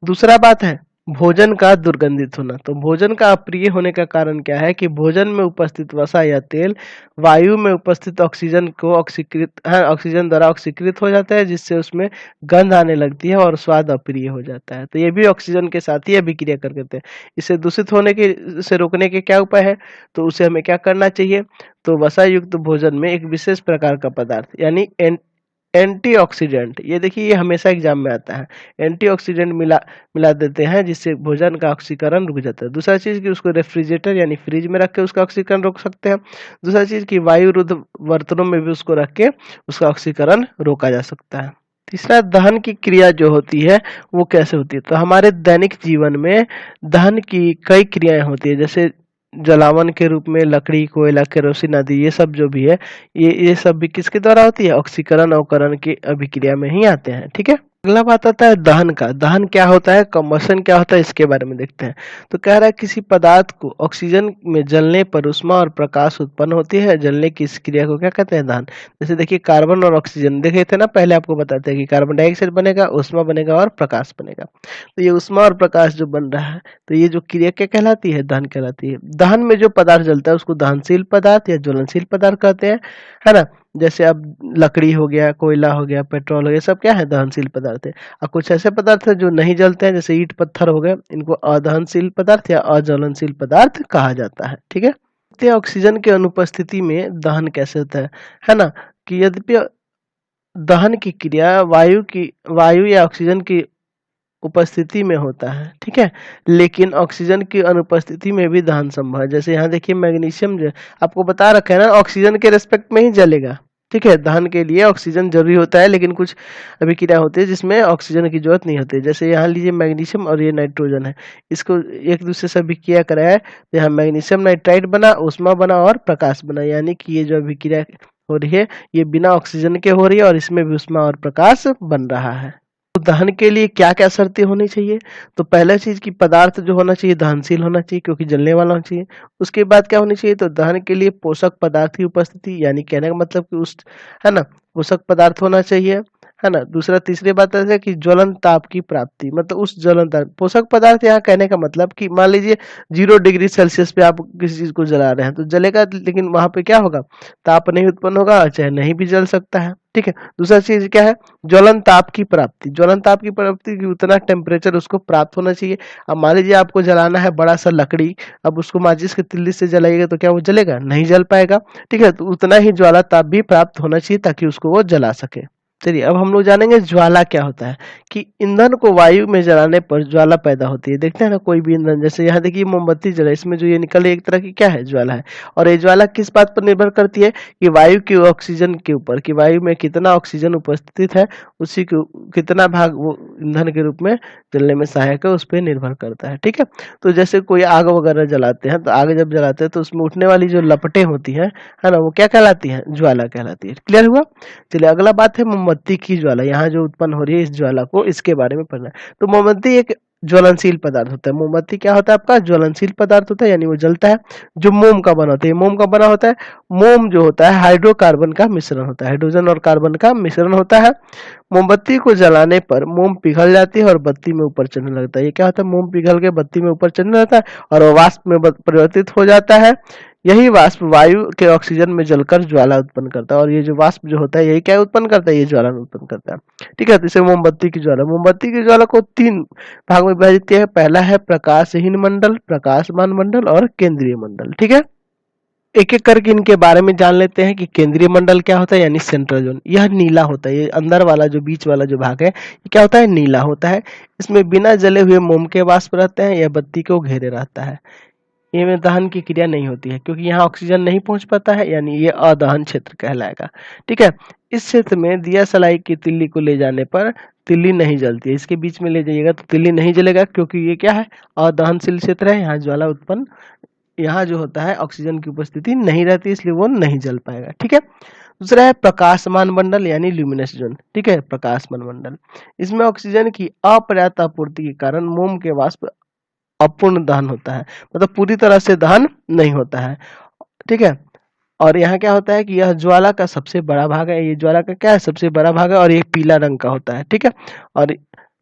दूसरा बात है भोजन का दुर्गंधित होना। तो भोजन का अप्रिय होने का कारण क्या है? कि भोजन में उपस्थित वसा या तेल वायु में उपस्थित ऑक्सीजन द्वारा ऑक्सीकृत हो जाता है, जिससे उसमें गंध आने लगती है और स्वाद अप्रिय हो जाता है। तो ये भी ऑक्सीजन के साथ ही अभिक्रिया कर देते हैं। इसे दूषित होने के से रोकने के क्या उपाय है? तो उसे हमें क्या करना चाहिए? तो वसा युक्त भोजन में एक विशेष प्रकार का पदार्थ, यानी एंटीऑक्सीडेंट, ये देखिए ये हमेशा एग्जाम में आता है, एंटीऑक्सीडेंट मिला देते हैं, जिससे भोजन का ऑक्सीकरण रुक जाता है। दूसरा चीज कि उसको रेफ्रिजरेटर यानी फ्रिज में रख के उसका ऑक्सीकरण रोक सकते हैं। दूसरा चीज कि वायुरुद्ध बर्तनों में भी उसको रख के उसका ऑक्सीकरण रोका जा सकता है। तीसरा, दहन की क्रिया जो होती है वो कैसे होती है? तो हमारे दैनिक जीवन में दहन की कई क्रियाएं होती है, जैसे जलावन के रूप में लकड़ी, कोयला, केरोसिन आदि, ये सब जो भी है, ये सब भी किसके द्वारा होती है? ऑक्सीकरण अवकरण की अभिक्रिया में ही आते हैं। ठीक है, अगला बात आता है दहन का। दहन क्या होता है, कंबशन क्या होता है, इसके बारे में देखते हैं। तो कह रहा है किसी पदार्थ को ऑक्सीजन में जलने पर उष्मा और प्रकाश उत्पन्न होती है। जलने की इस क्रिया को क्या कहते हैं, दहन। जैसे देखिए कार्बन और ऑक्सीजन देखे थे ना, पहले आपको बताते हैं कि कार्बन डाइऑक्साइड बनेगा, उष्मा बनेगा और प्रकाश बनेगा। तो ये उष्मा और प्रकाश जो बन रहा है, तो ये जो क्रिया क्या कहलाती है, दहन कहलाती है। दहन में जो पदार्थ जलता है उसको दहनशील पदार्थ या ज्वलनशील पदार्थ कहते हैं, है ना। जैसे अब लकड़ी हो गया, कोयला हो गया, पेट्रोल हो गया, सब क्या है, दहनशील पदार्थ है। और कुछ ऐसे पदार्थ है जो नहीं जलते हैं, जैसे ईंट पत्थर हो गए, इनको अदहनशील पदार्थ या अज्वलनशील पदार्थ कहा जाता है। ठीक है। तो ऑक्सीजन के अनुपस्थिति में दहन कैसे होता है ना। कि यद्यपि दहन की क्रिया वायु या ऑक्सीजन की उपस्थिति में होता है, ठीक है, लेकिन ऑक्सीजन की अनुपस्थिति में भी दहन संभव है। जैसे यहाँ देखिए मैग्नीशियम जो आपको बता रखा है ना, ऑक्सीजन के रेस्पेक्ट में ही जलेगा, ठीक है। दहन के लिए ऑक्सीजन जरूरी होता है, लेकिन कुछ अभिक्रिया होती है जिसमें ऑक्सीजन की जरूरत नहीं होती। जैसे यहाँ लीजिए मैग्नीशियम और ये नाइट्रोजन है, इसको एक दूसरे से अभिक्रिया कराया है, तो यहाँ मैग्नीशियम नाइट्राइड बना, उष्मा बना और प्रकाश बना। यानी कि ये जो अभिक्रिया हो रही है ये बिना ऑक्सीजन के हो रही है और इसमें भी उष्मा और प्रकाश बन रहा है। तो दहन के लिए क्या क्या शर्तें होनी चाहिए, तो पहला चीज की पदार्थ जो होना चाहिए दहनशील होना चाहिए, क्योंकि जलने वाला होना चाहिए। उसके बाद क्या होनी चाहिए, तो दहन के लिए पोषक पदार्थ की उपस्थिति, यानी कहने का मतलब कि उस, है ना, पोषक पदार्थ होना चाहिए, है ना। दूसरा तीसरी बात है कि ज्वलन ताप की प्राप्ति, मतलब उस ज्वलन ताप, पोषक पदार्थ यहाँ कहने का मतलब कि मान लीजिए 0 डिग्री सेल्सियस पे आप किसी चीज को जला रहे हैं तो जलेगा, लेकिन वहां पे क्या होगा, ताप नहीं उत्पन्न होगा, चाहे नहीं भी जल सकता है, ठीक है। दूसरा चीज क्या है, ज्वलन ताप की प्राप्ति। ज्वलन ताप की प्राप्ति की उतना टेम्परेचर उसको प्राप्त होना चाहिए। अब मान लीजिए आपको जलाना है बड़ा सा लकड़ी, अब उसको माचिस की तिल्ली से जलाइएगा तो क्या वो जलेगा, नहीं जल पाएगा, ठीक है। तो उतना ही ज्वाला ताप भी प्राप्त होना चाहिए ताकि उसको वो जला सके। चलिए अब हम लोग जानेंगे ज्वाला क्या होता है। कि ईंधन को वायु में जलाने पर ज्वाला पैदा होती है। देखते हैं ना कोई भी ईंधन, जैसे यहाँ देखिए मोमबत्ती जला, इसमें जो ये निकल रही है एक तरह की क्या है, ज्वाला है। और ये ज्वाला किस बात पर निर्भर करती है, कि वायु की ऑक्सीजन के ऊपर, कि वायु में कितना ऑक्सीजन उपस्थित है, उसी को कितना भाग वो ईंधन के रूप में जलने में सहायक है, उस पर निर्भर करता है, ठीक है। तो जैसे कोई आग वगैरह जलाते हैं, तो आग जब जलाते हैं तो उसमें उठने वाली जो लपटें होती हैं, है ना, वो क्या कहलाती हैं, ज्वाला कहलाती है। क्लियर हुआ। चलिए अगला बात है मोमबत्ती की ज्वाला। यहाँ जो उत्पन्न हो रही है इस ज्वाला को, इसके बारे में पढ़ना है। तो मोमबत्ती एक ज्वलनशील पदार्थ होता है। मोमबत्ती क्या होता है आपका, ज्वलनशील पदार्थ होता है, यानी वो जलता है। जो मोम का बना होता है, मोम का बना होता है, मोम जो होता है हाइड्रोकार्बन का मिश्रण होता है, हाइड्रोजन और कार्बन का मिश्रण होता है। मोमबत्ती को जलाने पर मोम पिघल जाती है और बत्ती में ऊपर चढ़ने लगता है। ये क्या होता है, मोम पिघल के बत्ती में ऊपर चढ़ने लगता है और वो वाष्प में परिवर्तित हो जाता है। यही वाष्प वायु के ऑक्सीजन में जलकर ज्वाला उत्पन्न करता है, और ये जो वाष्प जो होता है यही क्या उत्पन्न करता है, ये ज्वाला उत्पन्न करता है, ठीक है। तो इसे मोमबत्ती की ज्वाला, मोमबत्ती की ज्वाला को 3 भाग में विभाजित किया है। पहला है प्रकाशहीन मंडल, प्रकाशमान मंडल और केंद्रीय मंडल, ठीक है। एक एक करके इनके बारे में जान लेते हैं। कि केंद्रीय मंडल क्या होता है, यानी सेंट्रल जोन, यह नीला होता है। ये अंदर वाला जो बीच वाला जो भाग है ये क्या होता है, नीला होता है। इसमें बिना जले हुए मोम के वाष्प रहते हैं, यह बत्ती को घेरे रहता है। ये में दहन की क्रिया नहीं होती है, क्योंकि यहाँ ऑक्सीजन नहीं पहुंच पाता है, यानी ये अदहन क्षेत्र कहलाएगा, ठीक है। इस क्षेत्र में दिया सलाई की तिल्ली को ले जाने पर तिल्ली नहीं जलती है। इसके बीच में ले जाइएगा तो तिल्ली नहीं जलेगा, क्योंकि ये क्या है, अदहनशील क्षेत्र है। यहाँ ज्वाला उत्पन्न, यहाँ जो होता है ऑक्सीजन की उपस्थिति नहीं रहती, इसलिए वो नहीं जल पाएगा, ठीक है। दूसरा है प्रकाशमान मंडल, यानी ल्यूमिनस जोन, ठीक है, प्रकाशमान मंडल। इसमें ऑक्सीजन की अपर्याप्त आपूर्ति के कारण मोम के वाष्प अपूर्ण दहन होता है, मतलब पूरी तरह से दहन नहीं होता है, ठीक है। और यहाँ क्या होता है कि यह ज्वाला का सबसे बड़ा भाग है। ये ज्वाला का क्या है, सबसे बड़ा भाग है, और ये पीला रंग का होता है, ठीक है। और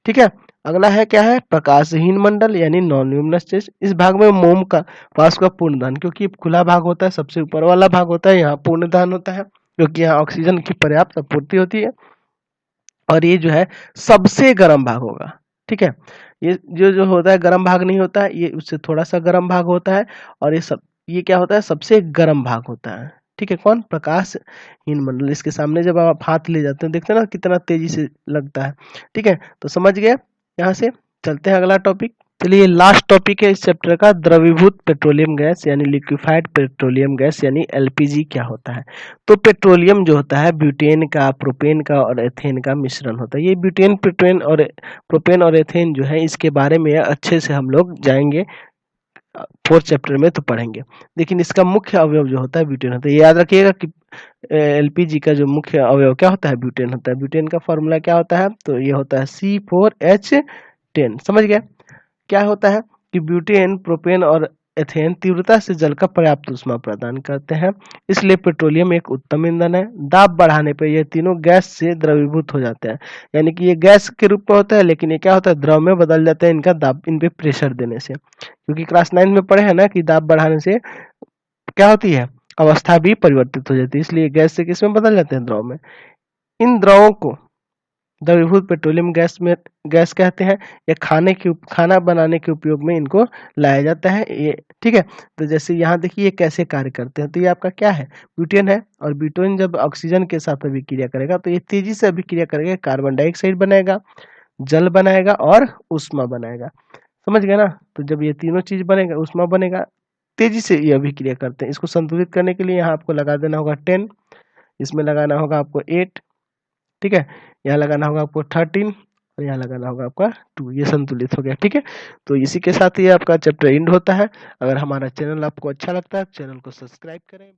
ठीक है, अगला है क्या है, प्रकाशहीन मंडल, यानी नॉन ल्यूमिनस स्टेज। इस भाग में मोम का वाष्प का पूर्ण दहन, क्योंकि खुला भाग होता है, सबसे ऊपर वाला भाग होता है, यहाँ पूर्ण दहन होता है, क्योंकि यहाँ ऑक्सीजन की पर्याप्त आपूर्ति होती है। और ये जो है सबसे गर्म भाग होगा, ठीक है। ये जो जो होता है गर्म भाग नहीं होता है, ये उससे थोड़ा सा गर्म भाग होता है। और ये क्या होता है, सबसे गर्म भाग होता है, ठीक है। कौन, प्रकाशहीन मंडल। इसके सामने जब आप हाथ ले जाते हैं, देखते हैं ना कितना तेजी से लगता है, ठीक है। तो समझ गए। यहाँ से चलते हैं अगला टॉपिक। चलिए लास्ट टॉपिक है इस चैप्टर का, द्रवीभूत पेट्रोलियम गैस, यानी लिक्विफाइड पेट्रोलियम गैस, यानी एलपीजी क्या होता है। तो पेट्रोलियम जो होता है ब्यूटेन का, प्रोपेन का और एथेन का मिश्रण होता है। ये ब्यूटेन, प्रोपेन और एथेन जो है, इसके बारे में अच्छे से हम लोग जाएंगे 4th चैप्टर में तो पढ़ेंगे। लेकिन इसका मुख्य अवयव जो होता है ब्यूटेन होता है। ये याद रखिएगा कि एलपीजी का जो मुख्य अवयव क्या होता है, ब्यूटेन होता है। ब्यूटेन का फॉर्मूला क्या होता है, तो ये होता है C4H10। समझ गए। क्या होता है कि ब्यूटेन, प्रोपेन और एथेन तीव्रता से जल का पर्याप्त ऊष्मा प्रदान करते हैं, इसलिए पेट्रोलियम एक उत्तम ईंधन है। दाब बढ़ाने पर ये तीनों गैस से द्रवीभूत हो जाते हैं, यानी कि ये गैस के रूप में होता है, लेकिन ये क्या होता है, द्रव में बदल जाता है इनका दाब, इन पे प्रेशर देने से। क्योंकि क्लास 9 में पढ़े हैं ना कि दाब बढ़ाने से क्या होती है, अवस्था भी परिवर्तित हो जाती है, इसलिए गैस से किस में बदल जाते हैं, द्रव में। इन द्रवों को द्रवीभूत पेट्रोलियम गैस कहते हैं। ये खाना बनाने के उपयोग में इनको लाया जाता है ये, ठीक है। तो जैसे यहाँ देखिए ये कैसे कार्य करते हैं, तो ये आपका क्या है, ब्यूटेन है। और ब्यूटेन जब ऑक्सीजन के साथ अभिक्रिया करेगा तो ये तेजी से अभिक्रिया करेगा, कार्बन डाइऑक्साइड बनाएगा, जल बनाएगा और ऊष्मा बनाएगा। समझ गए ना। तो जब ये तीनों चीज बनेगा, ऊष्मा बनेगा, तेजी से ये अभिक्रिया करते हैं। इसको संतुलित करने के लिए यहाँ आपको लगा देना होगा 10, इसमें लगाना होगा आपको 8, ठीक है। यहाँ लगाना होगा आपको 13 और यहाँ लगाना होगा आपका 2। ये संतुलित हो गया, ठीक है। तो इसी के साथ ही आपका चैप्टर एंड होता है। अगर हमारा चैनल आपको अच्छा लगता है, चैनल को सब्सक्राइब करें।